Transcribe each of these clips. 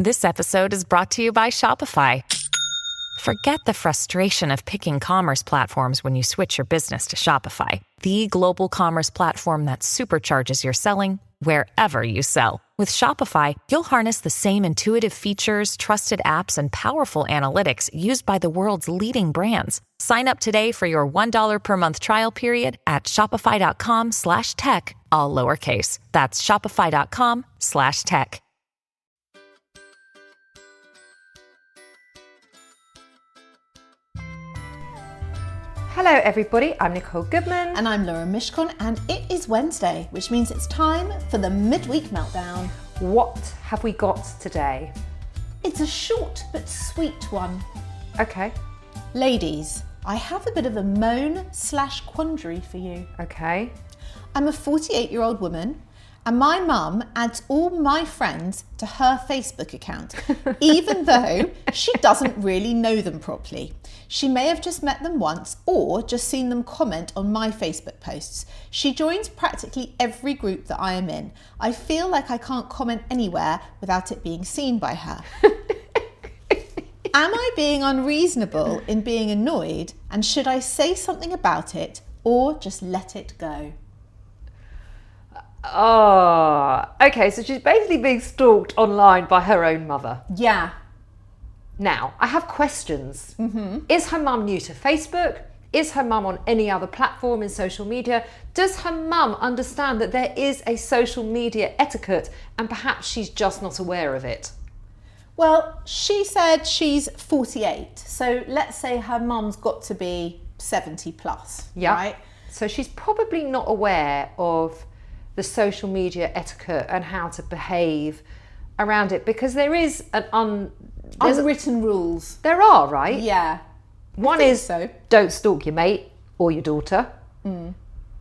This episode is brought to you by Shopify. Forget the frustration of picking commerce platforms when you switch your business to Shopify, the global commerce platform that supercharges your selling wherever you sell. With Shopify, you'll harness the same intuitive features, trusted apps, and powerful analytics used by the world's leading brands. Sign up today for your $1 per month trial period at shopify.com/tech, all lowercase. That's shopify.com/tech. Hello everybody, I'm Nicole Goodman. And I'm Laura Mishkon, and it is Wednesday, which means it's time for the Midweek Meltdown. What have we got today? It's a short but sweet one. Okay. Ladies, I have a bit of a moan/quandary for you. Okay. I'm a 48-year-old woman, and my mum adds all my friends to her Facebook account, even though she doesn't really know them properly. She may have just met them once or just seen them comment on my Facebook posts. She joins practically every group that I am in. I feel like I can't comment anywhere without it being seen by her. Am I being unreasonable in being annoyed, and should I say something about it or just let it go? Oh, okay, so she's basically being stalked online by her own mother. Yeah. Now, I have questions. Is her mum new to Facebook? Is her mum on any other platform in social media? Does her mum understand that there is a social media etiquette and perhaps she's just not aware of it? Well, she said she's 48, so let's say her mum's got to be 70 plus, Yeah. right? So she's probably not aware of the social media etiquette and how to behave around it, because there is Unwritten rules. There are, right? Yeah. One is don't stalk your mate or your daughter.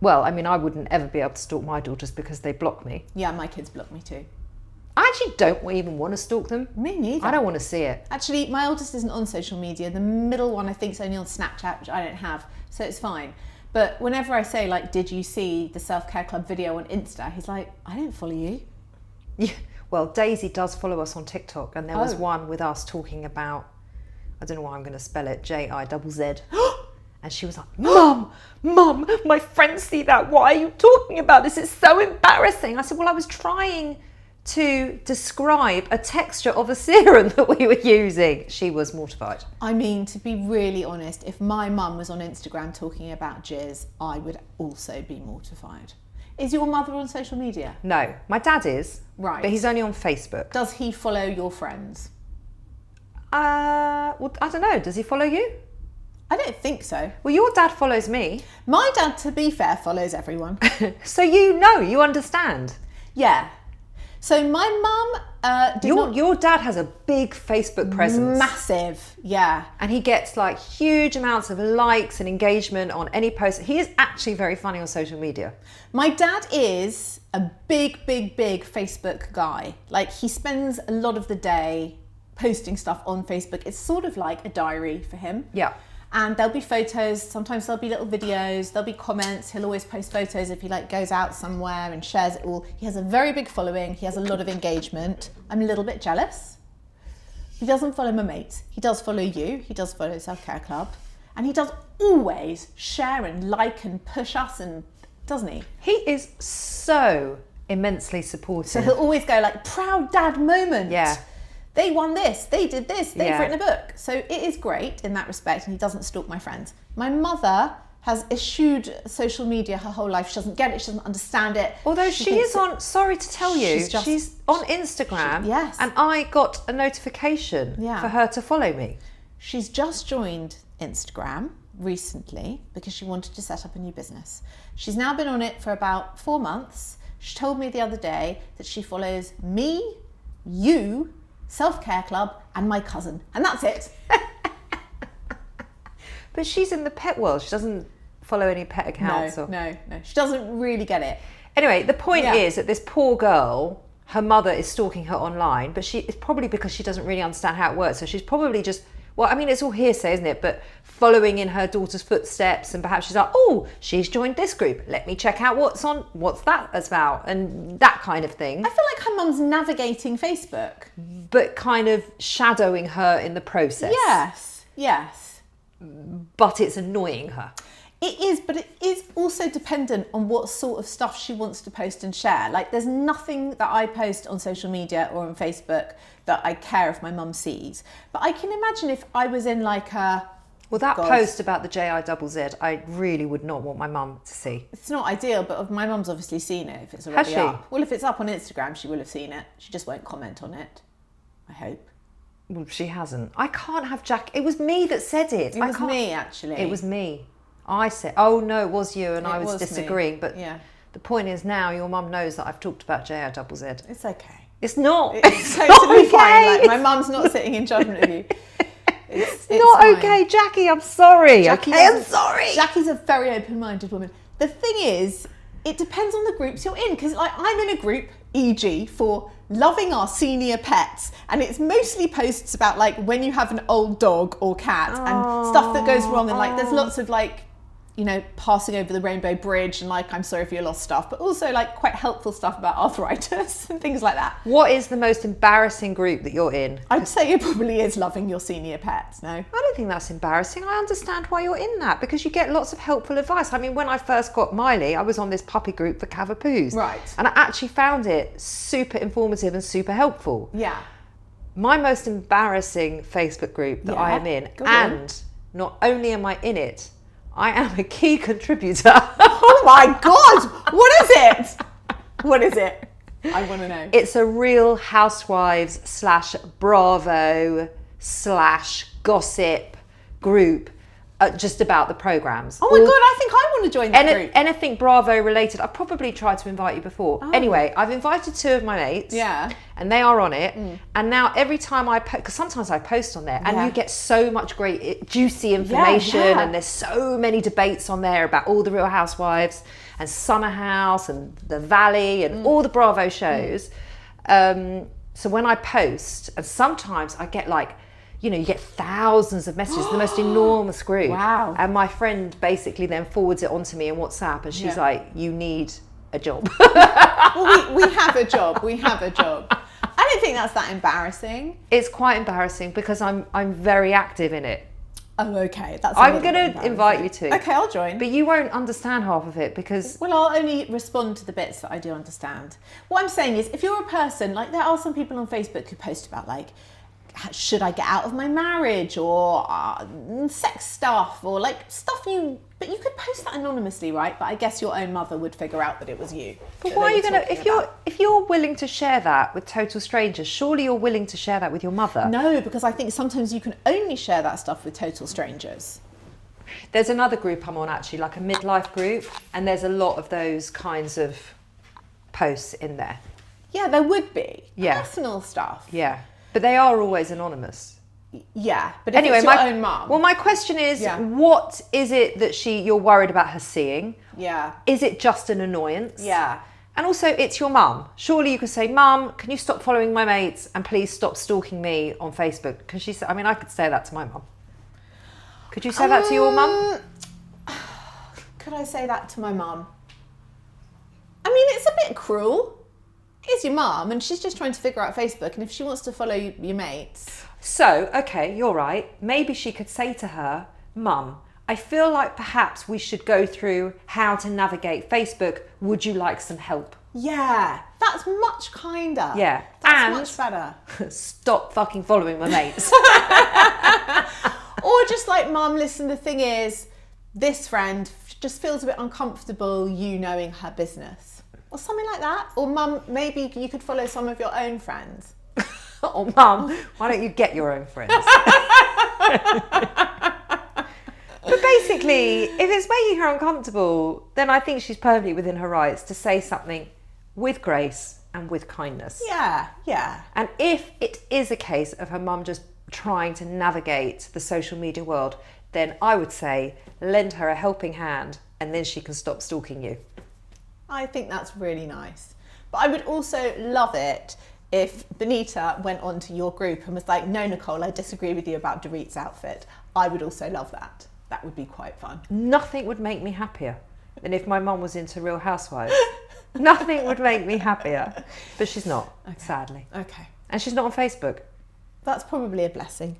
Well, I mean, I wouldn't ever be able to stalk my daughters because they block me. Yeah, my kids block me too. I actually don't even want to stalk them. Me neither. I don't want to see it. Actually, my oldest isn't on social media. The middle one I think is only on Snapchat, which I don't have, so it's fine. But whenever I say, like, did you see the Self-Care Club video on Insta? He's like, I don't follow you. Yeah. Well, Daisy does follow us on TikTok, and there was Oh. one with us talking about, I don't know why I'm going to spell it, J-I-Z-Z. And she was like, Mum, my friends see that. Why are you talking about this? It's so embarrassing. I said, well, I was trying to describe a texture of a serum that we were using. She was mortified. I mean, to be really honest, if my mum was on Instagram talking about jizz, I would also be mortified. Is your mother on social media? No, my dad is. Right. But he's only on Facebook. Does he follow your friends? Well, I don't know. Does he follow you? I don't think so. Well, your dad follows me. My dad, to be fair, follows everyone. So you know, you understand. Yeah. So my mum Your dad has a big Facebook presence. massive, yeah. And he gets like huge amounts of likes and engagement on any post. He is actually very funny on social media. My dad is a big Facebook guy. Like, he spends a lot of the day posting stuff on Facebook. It's sort of like a diary for him. Yeah. And there'll be photos, sometimes there'll be little videos, there'll be comments. He'll always post photos if he like goes out somewhere and shares it all. He has a very big following, he has a lot of engagement. I'm a little bit jealous. He doesn't follow my mates, he does follow you, he does follow Self-Care Club, and he does always share and like and push us, and doesn't he? He is so immensely supportive. So he'll always go like, proud dad moment. Yeah. They won this, they did this, they've Yeah. written a book. So it is great in that respect, and he doesn't stalk my friends. My mother has eschewed social media her whole life. She doesn't get it, she doesn't understand it. Although she thinks is on, sorry to tell you, she's on Instagram. yes. And I got a notification Yeah. for her to follow me. She's just joined Instagram recently because she wanted to set up a new business. She's now been on it for about 4 months. She told me the other day that she follows me, you, Self-Care Club, and my cousin, and that's it. But she's in the pet world. She doesn't follow any pet accounts. No. She doesn't really get it. Anyway, the point Yeah. is that this poor girl, her mother is stalking her online, but it's probably because she doesn't really understand how it works. So she's probably just well, I mean, it's all hearsay, isn't it? But following in her daughter's footsteps, and perhaps she's like, oh, she's joined this group. Let me check out what's that about, and that kind of thing. I feel like her mum's navigating Facebook. But kind of shadowing her in the process. Yes. But it's annoying her. It is, but it is also dependent on what sort of stuff she wants to post and share. Like, there's nothing that I post on social media or on Facebook that I care if my mum sees. But I can imagine if I was in like a... Well, that post about the JIZZ, I really would not want my mum to see. It's not ideal, but my mum's obviously seen it if it's already up. Well, if it's up on Instagram, she will have seen it. She just won't comment on it, I hope. Well, she hasn't. I can't have Jack. It was me that said it. It was me, actually. It was me. I said, oh no, it was you, and I was disagreeing. Me. But the point is now your mum knows that I've talked about JIZZ. It's okay. It's not. It's totally fine. Like, my mum's not sitting in judgment of you. It's not fine. Okay, Jackie, I'm sorry. I'm sorry. Jackie's a very open-minded woman. The thing is, it depends on the groups you're in, because like I'm in a group, e.g. for loving our senior pets, and it's mostly posts about like when you have an old dog or cat and stuff that goes wrong, and like there's lots of like, you know, passing over the rainbow bridge and like I'm sorry for your lost stuff, but also like quite helpful stuff about arthritis and things like that. What is the most embarrassing group that you're in? I'd say it probably is loving your senior pets. No, I don't think that's embarrassing. I understand why you're in that, because you get lots of helpful advice. I mean, when I first got Miley, I was on this puppy group for Cavapoos. Right. And I actually found it super informative and super helpful. Yeah. My most embarrassing Facebook group that I am in, and not only am I in it, I am a key contributor. Oh my God! What is it? What is it? I want to know. It's a Real Housewives / Bravo / gossip group just about the programmes. Oh my God, I think I want to join that group. Anything Bravo related. I've probably tried to invite you before. Oh. Anyway, I've invited 2 of my mates. Yeah. And they are on it. And now every time I post, because sometimes I post on there, and you get so much great juicy information, and there's so many debates on there about all the Real Housewives and Summer House and The Valley and all the Bravo shows. So when I post, and sometimes I get like, you know, you get thousands of messages, the most enormous group. Wow. And my friend basically then forwards it onto me in WhatsApp, and she's like, you need a job. Well, we have a job. We have a job. I don't think that's that embarrassing. It's quite embarrassing because I'm very active in it. Oh, okay. I'm going to invite you to. Okay, I'll join. But you won't understand half of it because... Well, I'll only respond to the bits that I do understand. What I'm saying is, if you're a person, like there are some people on Facebook who post about like, should I get out of my marriage, or sex stuff, or like stuff but you could post that anonymously, right? But I guess your own mother would figure out that it was you. But why are you going to, if you're willing to share that with total strangers, surely you're willing to share that with your mother? No, because I think sometimes you can only share that stuff with total strangers. There's another group I'm on actually, like a midlife group, and there's a lot of those kinds of posts in there. Yeah, there would be. Yeah. Personal stuff. Yeah. But they are always anonymous. Yeah, but if it's your own mum. Well, my question is, what is it that you're worried about her seeing? Yeah. Is it just an annoyance? Yeah. And also, it's your mum. Surely you could say, Mum, can you stop following my mates and please stop stalking me on Facebook? Because she said, I mean, I could say that to my mum. Could you say that to your mum? Could I say that to my mum? I mean, it's a bit cruel. It's your mum, and she's just trying to figure out Facebook, and if she wants to follow your mates... So, okay, you're right. Maybe she could say to her, Mum, I feel like perhaps we should go through how to navigate Facebook. Would you like some help? Yeah, that's much kinder. Yeah. That's much better. Stop fucking following my mates. Or just like, Mum, listen, the thing is, this friend just feels a bit uncomfortable you knowing her business. Or something like that. Or Mum, maybe you could follow some of your own friends. Or Mum, why don't you get your own friends? But basically, if it's making her uncomfortable, then I think she's perfectly within her rights to say something with grace and with kindness. Yeah, yeah. And if it is a case of her mum just trying to navigate the social media world, then I would say lend her a helping hand, and then she can stop stalking you. I think that's really nice. But I would also love it if Benita went onto your group and was like, no, Nicole, I disagree with you about Dorit's outfit, I would also love that. That would be quite fun. Nothing would make me happier than if my mum was into Real Housewives. Nothing would make me happier. But she's not, sadly. Okay. And she's not on Facebook. That's probably a blessing.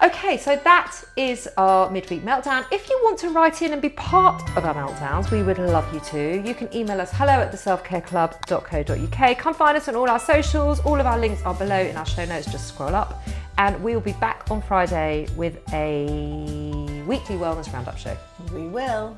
Okay, so that is our Midweek Meltdown. If you want to write in and be part of our meltdowns, we would love you to. You can email us hello@theselfcareclub.co.uk. Come find us on all our socials. All of our links are below in our show notes. Just scroll up. And we will be back on Friday with a weekly wellness roundup show. We will.